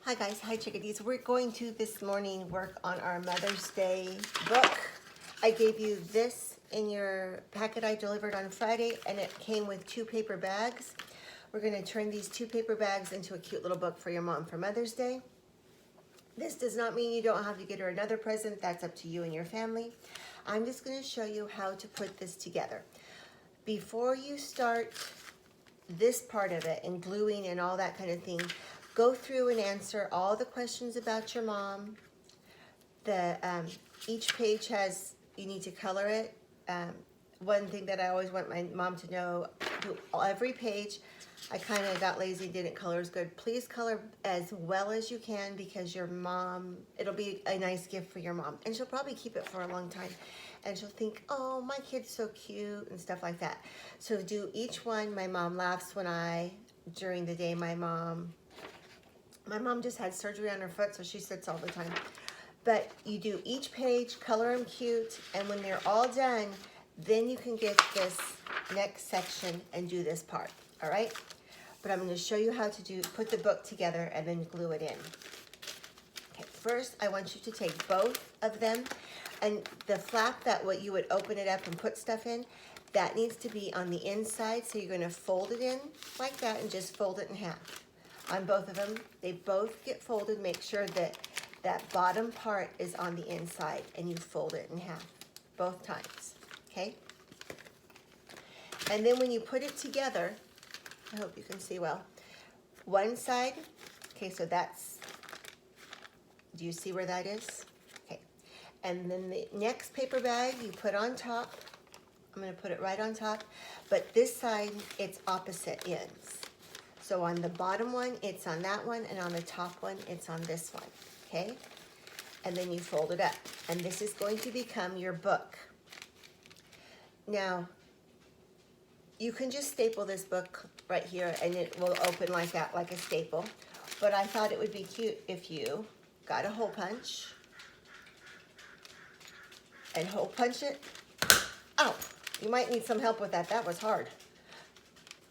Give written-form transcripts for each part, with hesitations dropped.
Hi guys, hi chickadees. We're going to this morning work on our Mother's Day book. I gave you this in your packet I delivered on Friday, and it came with 2 paper bags. We're going to turn these 2 paper bags into a cute little book for your mom for Mother's Day. This does not mean you don't have to get her another present. That's up to you and your family. I'm just going to show you how to put this together. Before you start this part of it and gluing and all that kind of thing, go through and answer all the questions about your mom. Each page has, you need to color it. One thing that I always want my mom to know, do every page. I kind of got lazy, didn't color as good. Please color as well as you can, because your mom, it'll be a nice gift for your mom. And she'll probably keep it for a long time. And she'll think, oh, my kid's so cute and stuff like that. So do each one. My mom laughs when during the day, my mom just had surgery on her foot, so she sits all the time. But you do each page, color them cute, and when they're all done, then you can get this next section and do this part, all right? But I'm going to show you how to put the book together and then glue it in. Okay, first I want you to take both of them, and the flap that what you would open it up and put stuff in, that needs to be on the inside, so you're going to fold it in like that and just fold it in half. On both of them, they both get folded. Make sure that that bottom part is on the inside and you fold it in half both times, okay? And then when you put it together, I hope you can see well, one side, okay, so that's, do you see where that is? Okay, and then the next paper bag you put on top. I'm going to put it right on top, but this side, it's opposite ends. So on the bottom one, it's on that one, and on the top one, it's on this one, okay? And then you fold it up, and this is going to become your book. Now, you can just staple this book right here, and it will open like that, like a staple. But I thought it would be cute if you got a hole punch and hole punch it. Ow! You might need some help with that. That was hard.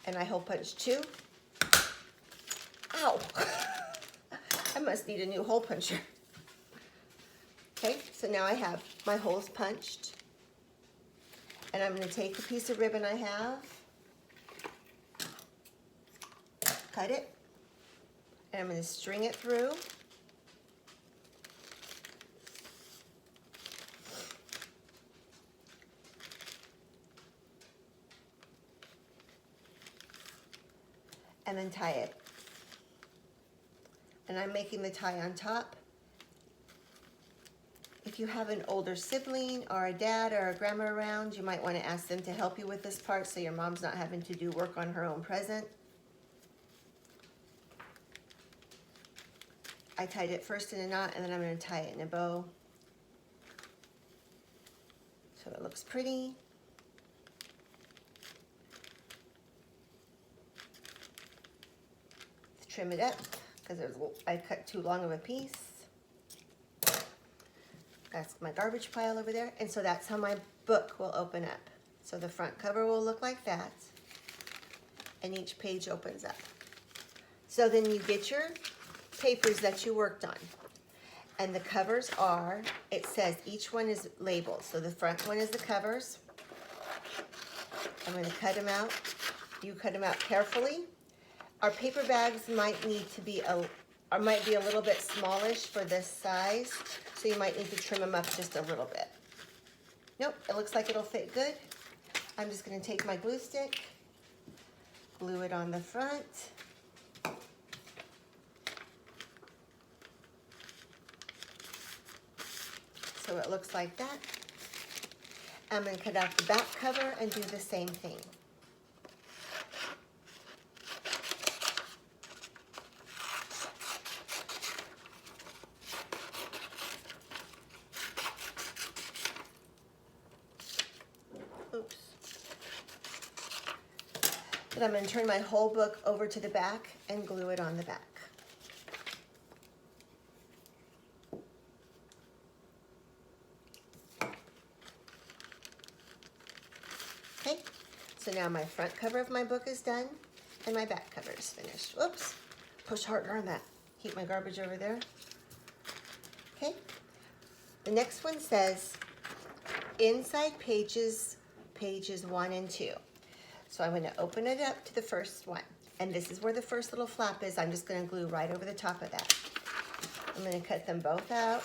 And I hole punched 2. Ow! I must need a new hole puncher. Okay, so now I have my holes punched. And I'm going to take the piece of ribbon I have, cut it, and I'm going to string it through. And then tie it. And I'm making the tie on top. If you have an older sibling or a dad or a grandma around, you might want to ask them to help you with this part so your mom's not having to do work on her own present. I tied it first in a knot, and then I'm going to tie it in a bow so it looks pretty. Trim it up because I cut too long of a piece. That's my garbage pile over there. And so that's how my book will open up. So the front cover will look like that, and each page opens up. So then you get your papers that you worked on, and the covers are, it says each one is labeled. So the front one is the covers. I'm going to cut them out. You cut them out carefully. Our paper bags might need to be might be a little bit smallish for this size, so you might need to trim them up just a little bit. Nope, it looks like it'll fit good. I'm just going to take my glue stick, glue it on the front. So it looks like that. I'm going to cut out the back cover and do the same thing. Oops. Then I'm going to turn my whole book over to the back and glue it on the back. Okay, so now my front cover of my book is done and my back cover is finished. Whoops, push harder on that. Keep my garbage over there. Okay. The next one says inside pages 1 and 2. So I'm going to open it up to the first one. And this is where the first little flap is. I'm just going to glue right over the top of that. I'm going to cut them both out.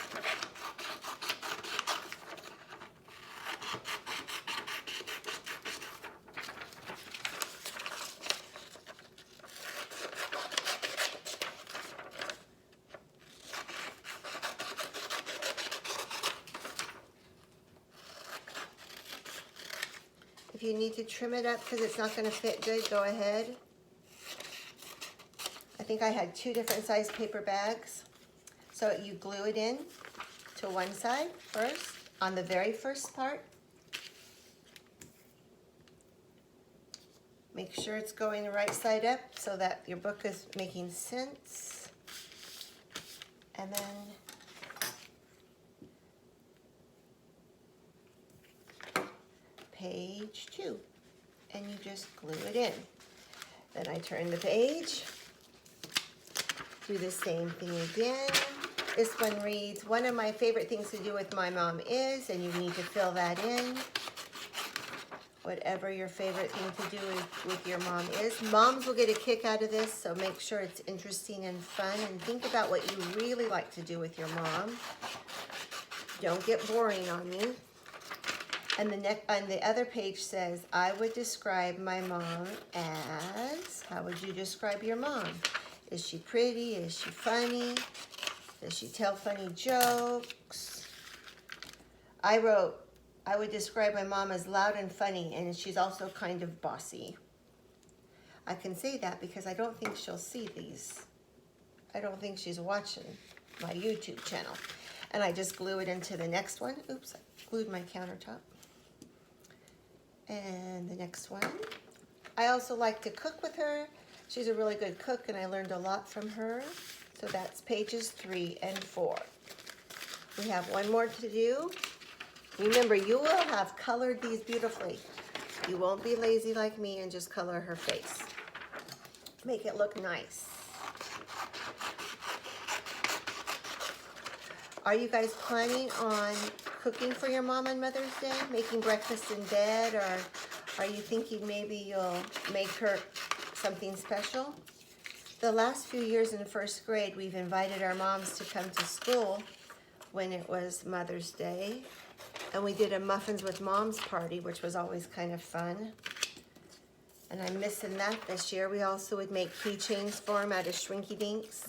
If you need to trim it up because it's not going to fit good, go ahead. I think I had 2 different size paper bags. So you glue it in to one side first on the very first part. Make sure it's going the right side up so that your book is making sense. And then page 2, and you just glue it in. Then I turn the page, do the same thing again. This one reads, one of my favorite things to do with my mom is, and you need to fill that in. Whatever your favorite thing to do with your mom is. Moms will get a kick out of this, so make sure it's interesting and fun, and think about what you really like to do with your mom. Don't get boring on me. And on the other page says, I would describe my mom as, how would you describe your mom? Is she pretty? Is she funny? Does she tell funny jokes? I wrote, I would describe my mom as loud and funny, and she's also kind of bossy. I can say that because I don't think she'll see these. I don't think she's watching my YouTube channel. And I just glue it into the next one. Oops, I glued my countertop. And the next one. I also like to cook with her. She's a really good cook, and I learned a lot from her. So that's pages 3 and 4. We have one more to do. Remember, you will have colored these beautifully. You won't be lazy like me and just color her face. Make it look nice. Are you guys planning on cooking for your mom on Mother's Day? Making breakfast in bed? Or are you thinking maybe you'll make her something special? The last few years in 1st grade, we've invited our moms to come to school when it was Mother's Day. And we did a Muffins with Moms party, which was always kind of fun. And I'm missing that this year. We also would make keychains for them out of Shrinky Dinks.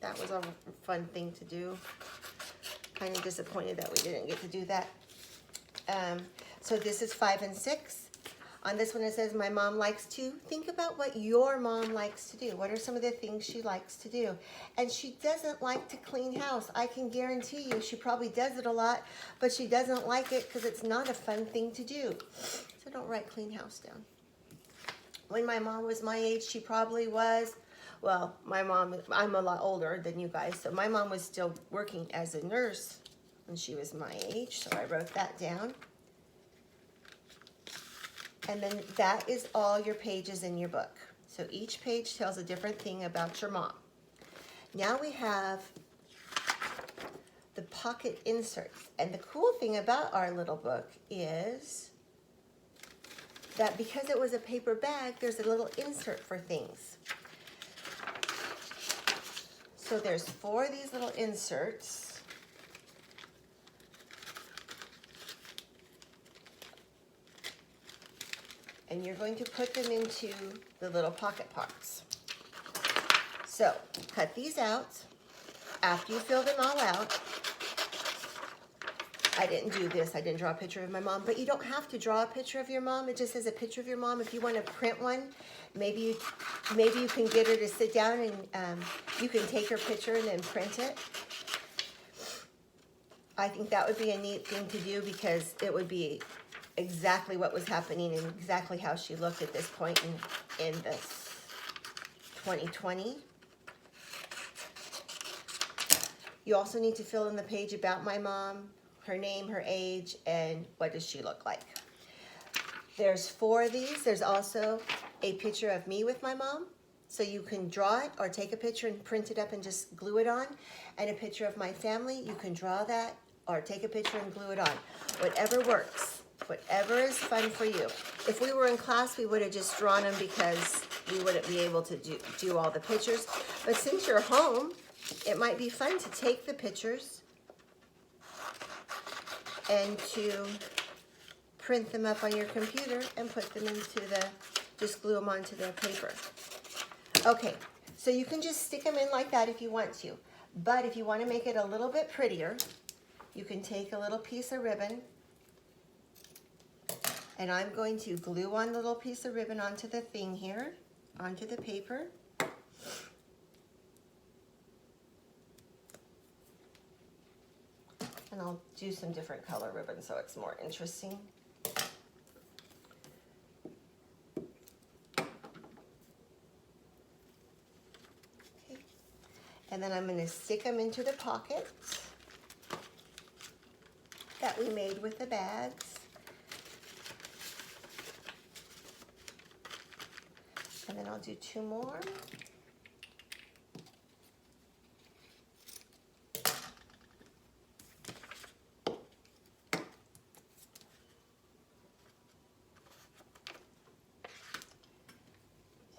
That was a fun thing to do. Kind of disappointed that we didn't get to do that. So this is 5 and 6. On this one it says, my mom likes to. Think about what your mom likes to do. What are some of the things she likes to do? And she doesn't like to clean house. I can guarantee you she probably does it a lot, but she doesn't like it because it's not a fun thing to do. So don't write clean house down. When my mom was my age, she probably was, well, my mom, I'm a lot older than you guys, so my mom was still working as a nurse when she was my age, so I wrote that down. And then that is all your pages in your book. So each page tells a different thing about your mom. Now we have the pocket inserts. And the cool thing about our little book is that because it was a paper bag, there's a little insert for things. So there's 4 of these little inserts. And you're going to put them into the little pocket parts. So, cut these out. After you fill them all out, I didn't do this, I didn't draw a picture of my mom, but you don't have to draw a picture of your mom. It just says a picture of your mom. If you want to print one, maybe you can get her to sit down and you can take her picture and then print it. I think that would be a neat thing to do because it would be exactly what was happening and exactly how she looked at this point in this 2020. You also need to fill in the page about my mom, her name, her age, and what does she look like. There's 4 of these. There's also a picture of me with my mom. So you can draw it or take a picture and print it up and just glue it on. And a picture of my family, you can draw that or take a picture and glue it on. Whatever works, whatever is fun for you. If we were in class, we would have just drawn them because we wouldn't be able to do all the pictures. But since you're home, it might be fun to take the pictures and to print them up on your computer and put them into just glue them onto the paper. Okay, so you can just stick them in like that if you want to. But if you want to make it a little bit prettier, you can take a little piece of ribbon, and I'm going to glue one little piece of ribbon onto the thing here, onto the paper. And I'll do some different color ribbon so it's more interesting. Okay. And then I'm going to stick them into the pocket that we made with the bags. And then I'll do 2 more.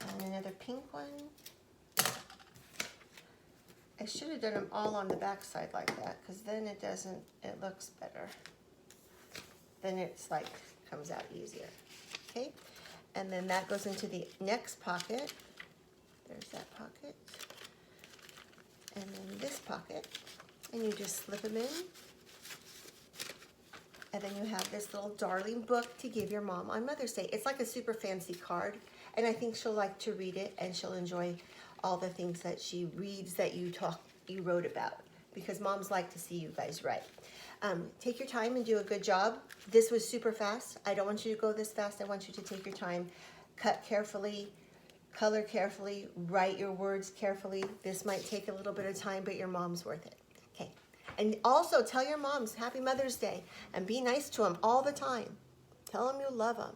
And another pink one. I should have done them all on the back side like that, because then it looks better. Then it's like, comes out easier. Okay, and then that goes into the next pocket. There's that pocket. And then this pocket. And you just slip them in. And then you have this little darling book to give your mom on Mother's Day. It's like a super fancy card. And I think she'll like to read it, and she'll enjoy all the things that she reads that you wrote about, because moms like to see you guys write. Take your time and do a good job. This was super fast. I don't want you to go this fast. I want you to take your time, cut carefully, color carefully, write your words carefully. This might take a little bit of time, but your mom's worth it. Okay. And also tell your moms Happy Mother's Day and be nice to them all the time. Tell them you love them.